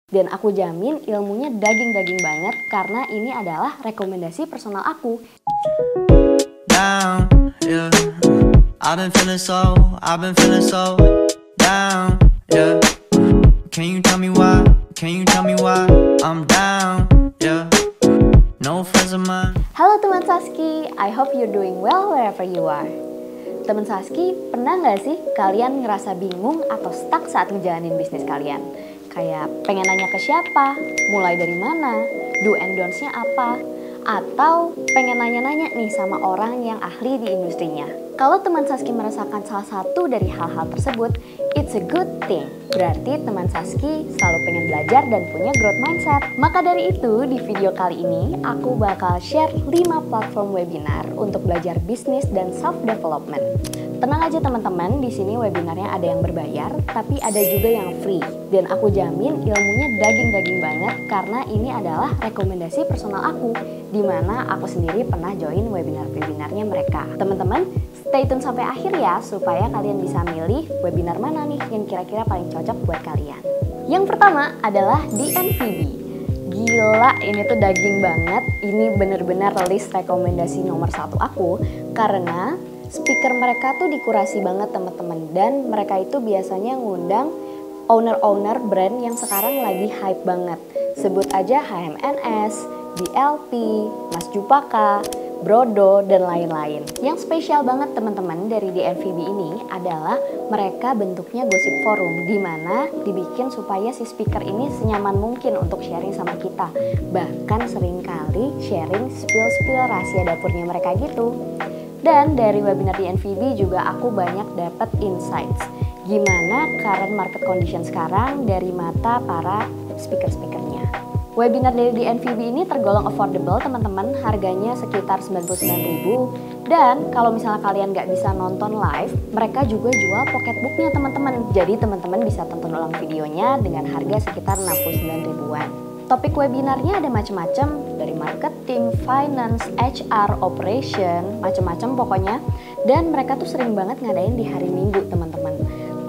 Dan aku jamin ilmunya daging-daging banget karena ini adalah rekomendasi personal aku. Down, yeah. I've been feeling so down, yeah. Can you tell me why? I'm down, yeah. No friends of mine. Halo teman Saski, I hope you're doing well wherever you are. Teman Saski, pernah nggak sih kalian ngerasa bingung atau stuck saat ngejalanin bisnis kalian? Kayak pengen nanya ke siapa, mulai dari mana, do and don'ts-nya apa, atau pengen nanya-nanya nih sama orang yang ahli di industrinya. Kalau teman Saski merasakan salah satu dari hal-hal tersebut, it's a good thing. Berarti teman Saski selalu pengen belajar dan punya growth mindset. Maka dari itu, di video kali ini aku bakal share 5 platform webinar untuk belajar bisnis dan self-development. Tenang aja teman-teman, di sini webinarnya ada yang berbayar, tapi ada juga yang free. Dan aku jamin ilmunya daging-daging banget karena ini adalah rekomendasi personal aku, di mana aku sendiri pernah join webinar-webinarnya mereka. Teman-teman, stay tune sampai akhir ya, supaya kalian bisa milih webinar mana nih yang kira-kira paling cocok buat kalian. Yang pertama adalah DNVB. Gila, ini tuh daging banget. Ini bener-bener list rekomendasi nomor 1 aku, karena speaker mereka tuh dikurasi banget teman-teman. Dan mereka itu biasanya ngundang owner-owner brand yang sekarang lagi hype banget. Sebut aja HMNS, DLP, Mas Jupaka, Brodo, dan lain-lain. Yang spesial banget teman-teman dari DNVB ini adalah mereka bentuknya gosip forum, di mana dibikin supaya si speaker ini senyaman mungkin untuk sharing sama kita. Bahkan seringkali sharing spill-spill rahasia dapurnya mereka gitu. Dan dari webinar DNVB juga aku banyak dapat insights gimana current market condition sekarang dari mata para speaker-speakernya. Webinar dari DNVB ini tergolong affordable teman-teman, harganya sekitar 99.000. Dan kalau misalnya kalian nggak bisa nonton live, mereka juga jual pocketbooknya teman-teman. Jadi teman-teman bisa tonton ulang videonya dengan harga sekitar 69 ribuan. Topik webinarnya ada macam-macam, dari marketing, finance, HR, operation, macam-macam pokoknya. Dan mereka tuh sering banget ngadain di hari Minggu teman-teman.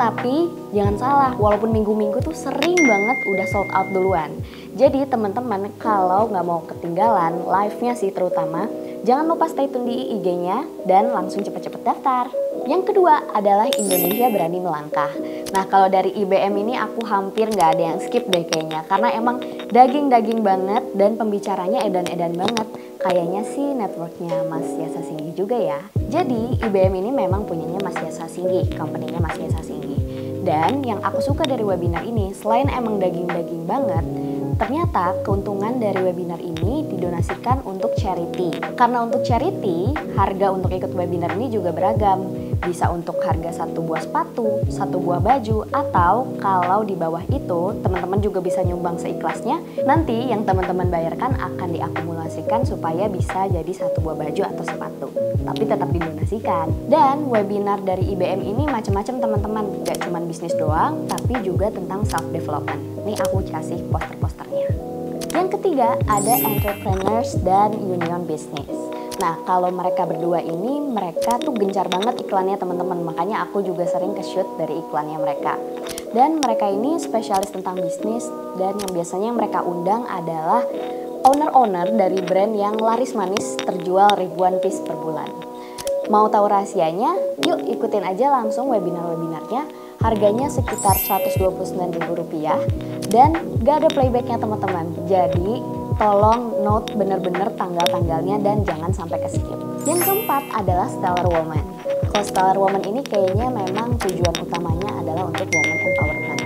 Tapi jangan salah, walaupun minggu-minggu tuh sering banget udah sold out duluan. Jadi teman-teman kalau nggak mau ketinggalan live-nya sih terutama, jangan lupa stay tune di IG-nya dan langsung cepet-cepet daftar. Yang kedua adalah Indonesia Berani Melangkah. Nah kalau dari IBM ini aku hampir nggak ada yang skip deh kayaknya, karena emang daging-daging banget dan pembicaranya edan-edan banget. Kayaknya sih networknya Mas Yasa Singgi juga ya. Jadi IBM ini memang punyanya Mas Yasa Singgi, company-nya Mas Yasa Singgi. Dan yang aku suka dari webinar ini, selain emang daging-daging banget, ternyata keuntungan dari webinar ini didonasikan untuk charity. Karena untuk charity, harga untuk ikut webinar ini juga beragam. Bisa untuk harga 1 buah sepatu, 1 buah baju, atau kalau di bawah itu teman-teman juga bisa nyumbang seikhlasnya. Nanti yang teman-teman bayarkan akan diakumulasikan supaya bisa jadi 1 buah baju atau sepatu. Tapi tetap didonasikan. Dan webinar dari IBM ini macam-macam teman-teman. Gak cuma bisnis doang, tapi juga tentang self-development. Nih aku kasih poster-posternya. Yang ketiga ada entrepreneurs dan union business. Nah kalau mereka berdua ini, mereka tuh gencar banget iklannya teman-teman. Makanya aku juga sering ke-shoot dari iklannya mereka. Dan mereka ini spesialis tentang bisnis, dan yang biasanya mereka undang adalah owner-owner dari brand yang laris manis terjual ribuan piece per bulan. Mau tahu rahasianya? Yuk ikutin aja langsung webinar-webinarnya. Harganya sekitar Rp129.000 dan gak ada playbacknya teman-teman. Jadi tolong note bener-bener tanggal-tanggalnya dan jangan sampai ke-skip. Yang keempat adalah Stellar Woman. Kalau Stellar Woman ini kayaknya memang tujuan utamanya adalah untuk woman empowerment.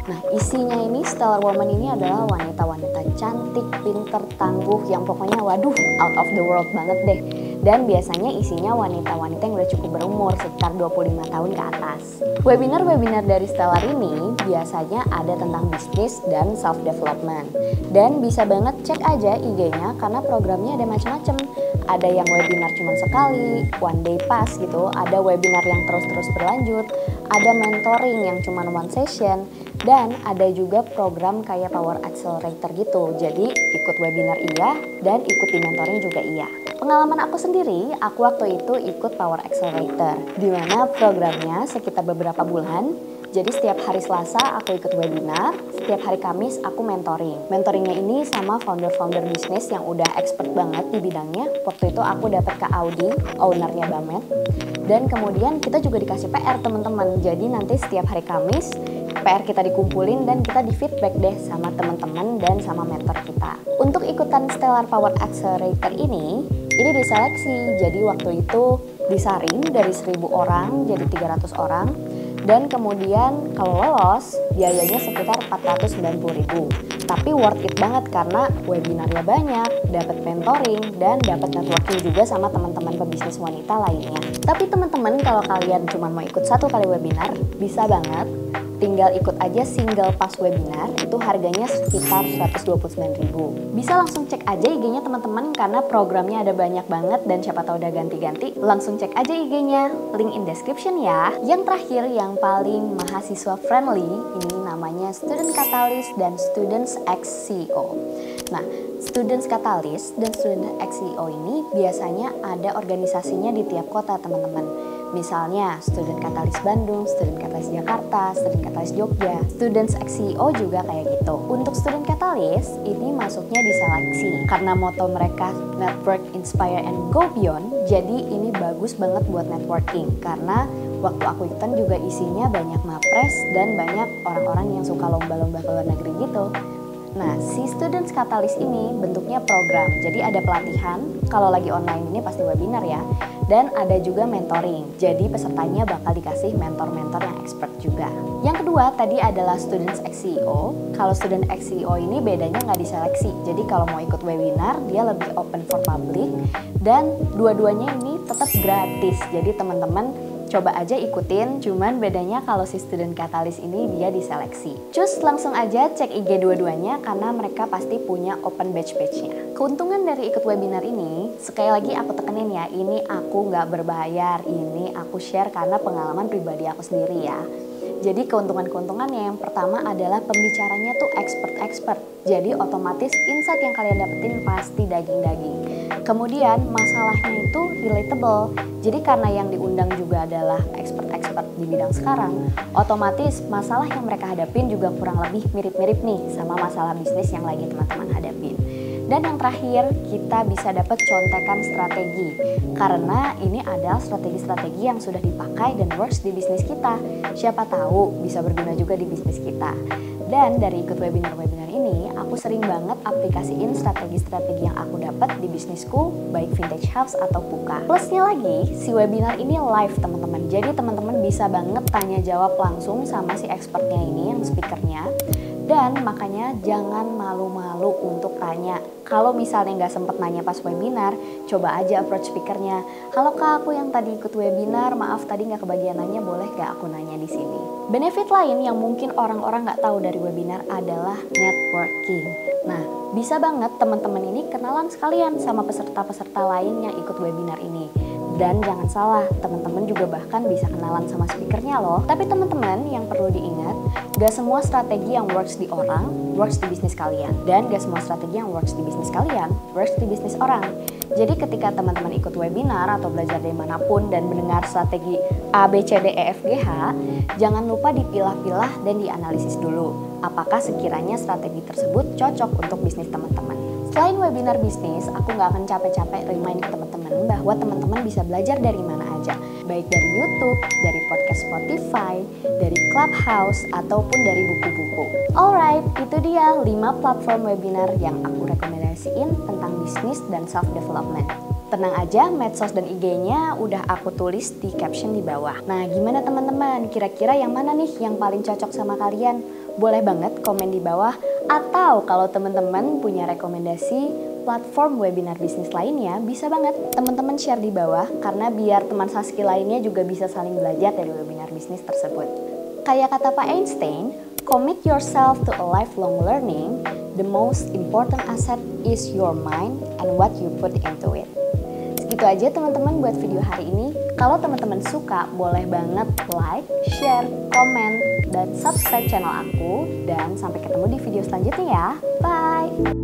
Nah isinya ini Stellar Woman ini adalah wanita-wanita cantik, pinter, tangguh, yang pokoknya waduh out of the world banget deh. Dan biasanya isinya wanita-wanita yang udah cukup berumur, sekitar 25 tahun ke atas. Webinar-webinar dari Stellar ini biasanya ada tentang bisnis dan self-development. Dan bisa banget cek aja IG-nya karena programnya ada macam-macam. Ada yang webinar cuma sekali, one day pass gitu. Ada webinar yang terus-terus berlanjut. Ada mentoring yang cuma one session. Dan ada juga program kayak Power Accelerator gitu. Jadi ikut webinar iya dan ikut di mentoring juga iya. Pengalaman aku sendiri, aku waktu itu ikut Power Accelerator, di mana programnya sekitar beberapa bulan. Jadi setiap hari Selasa aku ikut webinar, setiap hari Kamis aku mentoring. Mentoringnya ini sama founder-founder bisnis yang udah expert banget di bidangnya. Waktu itu aku dapat Kak Audi, ownernya Bamet. Dan kemudian kita juga dikasih PR teman-teman. Jadi nanti setiap hari Kamis PR kita dikumpulin dan kita di feedback deh sama teman-teman dan sama mentor kita. Untuk ikutan Stellar Power Accelerator ini diseleksi. Jadi waktu itu disaring dari 1000 orang jadi 300 orang. Dan kemudian kalau lolos biayanya sekitar 490.000. Tapi worth it banget karena webinarnya banyak, dapat mentoring dan dapat networking juga sama teman-teman pebisnis wanita lainnya. Tapi teman-teman kalau kalian cuma mau ikut 1 kali webinar, bisa banget. Tinggal ikut aja single pass webinar, itu harganya sekitar 129.000. Bisa langsung cek aja IG-nya teman-teman karena programnya ada banyak banget dan siapa tahu udah ganti-ganti. Langsung cek aja IG-nya, link in description ya. Yang terakhir yang paling mahasiswa friendly, ini namanya Student Catalyst dan Students X CEO. Nah, Students Catalyst dan Student X CEO ini biasanya ada organisasinya di tiap kota teman-teman. Misalnya Student Catalyst Bandung, Student Catalyst Jakarta, Student Catalyst Jogja, Students X CEO juga kayak gitu. Untuk Student Catalyst ini masuknya di seleksi karena moto mereka Network, Inspire, and Go Beyond. Jadi ini bagus banget buat networking karena waktu aku ikutan juga isinya banyak mapres dan banyak orang-orang yang suka lomba-lomba ke luar negeri gitu. Nah, si Students Catalyst ini bentuknya program, jadi ada pelatihan, kalau lagi online ini pasti webinar ya, dan ada juga mentoring, jadi pesertanya bakal dikasih mentor-mentor yang expert juga. Yang kedua tadi adalah Students X CEO. Kalau Student X CEO ini bedanya nggak diseleksi, jadi kalau mau ikut webinar dia lebih open for public, dan dua-duanya ini tetap gratis, jadi teman-teman coba aja ikutin, cuman bedanya kalau si Student Catalyst ini dia diseleksi. Cus langsung aja cek IG dua-duanya karena mereka pasti punya open batch-batchnya. Keuntungan dari ikut webinar ini, sekali lagi aku tekenin ya, ini aku nggak berbayar, ini aku share karena pengalaman pribadi aku sendiri ya. Jadi keuntungan-keuntungannya yang pertama adalah pembicaranya tuh expert-expert. Jadi otomatis insight yang kalian dapetin pasti daging-daging. Kemudian masalahnya itu relatable. Jadi karena yang diundang juga adalah expert-expert di bidang sekarang, otomatis masalah yang mereka hadapin juga kurang lebih mirip-mirip nih sama masalah bisnis yang lagi teman-teman hadapin. Dan yang terakhir, kita bisa dapat contekan strategi. Karena ini adalah strategi-strategi yang sudah dipakai dan works di bisnis kita. Siapa tahu bisa berguna juga di bisnis kita. Dan dari ikut webinar-webinar ini, aku sering banget aplikasiin strategi-strategi yang aku dapat di bisnisku, baik Vintage House atau Puka. Plusnya lagi, si webinar ini live teman-teman. Jadi teman-teman bisa banget tanya jawab langsung sama si expertnya ini, yang speakernya. Dan makanya jangan malu-malu untuk tanya. Kalau misalnya nggak sempet nanya pas webinar, coba aja approach speakernya. Halo kak, aku yang tadi ikut webinar, maaf tadi nggak kebagian nanya, boleh nggak aku nanya di sini? Benefit lain yang mungkin orang-orang nggak tahu dari webinar adalah networking. Nah, bisa banget teman-teman ini kenalan sekalian sama peserta-peserta lain yang ikut webinar ini. Dan jangan salah, teman-teman juga bahkan bisa kenalan sama speakernya loh. Tapi teman-teman yang perlu diingat, gak semua strategi yang works di orang, works di bisnis kalian. Dan gak semua strategi yang works di bisnis kalian, works di bisnis orang. Jadi ketika teman-teman ikut webinar atau belajar dari manapun dan mendengar strategi A, B, C, D, E, F, G, H, jangan lupa dipilah-pilah dan dianalisis dulu. Apakah sekiranya strategi tersebut cocok untuk bisnis teman-teman. Selain webinar bisnis, aku nggak akan capek-capek remind ke teman-teman bahwa teman-teman bisa belajar dari mana aja. Baik dari YouTube, dari podcast Spotify, dari Clubhouse, ataupun dari buku-buku. Alright, itu dia 5 platform webinar yang aku rekomendasiin tentang bisnis dan self-development. Tenang aja, medsos dan IG-nya udah aku tulis di caption di bawah. Nah, gimana teman-teman? Kira-kira yang mana nih yang paling cocok sama kalian? Boleh banget komen di bawah. Atau kalau teman-teman punya rekomendasi platform webinar bisnis lainnya, bisa banget teman-teman share di bawah. Karena biar teman Saski lainnya juga bisa saling belajar dari webinar bisnis tersebut. Kayak kata Pak Einstein, commit yourself to a lifelong learning. The most important asset is your mind and what you put into it. Segitu aja teman-teman buat video hari ini. Kalau teman-teman suka, boleh banget like, share, komen, dan subscribe channel aku. Dan sampai ketemu di video selanjutnya ya. Bye!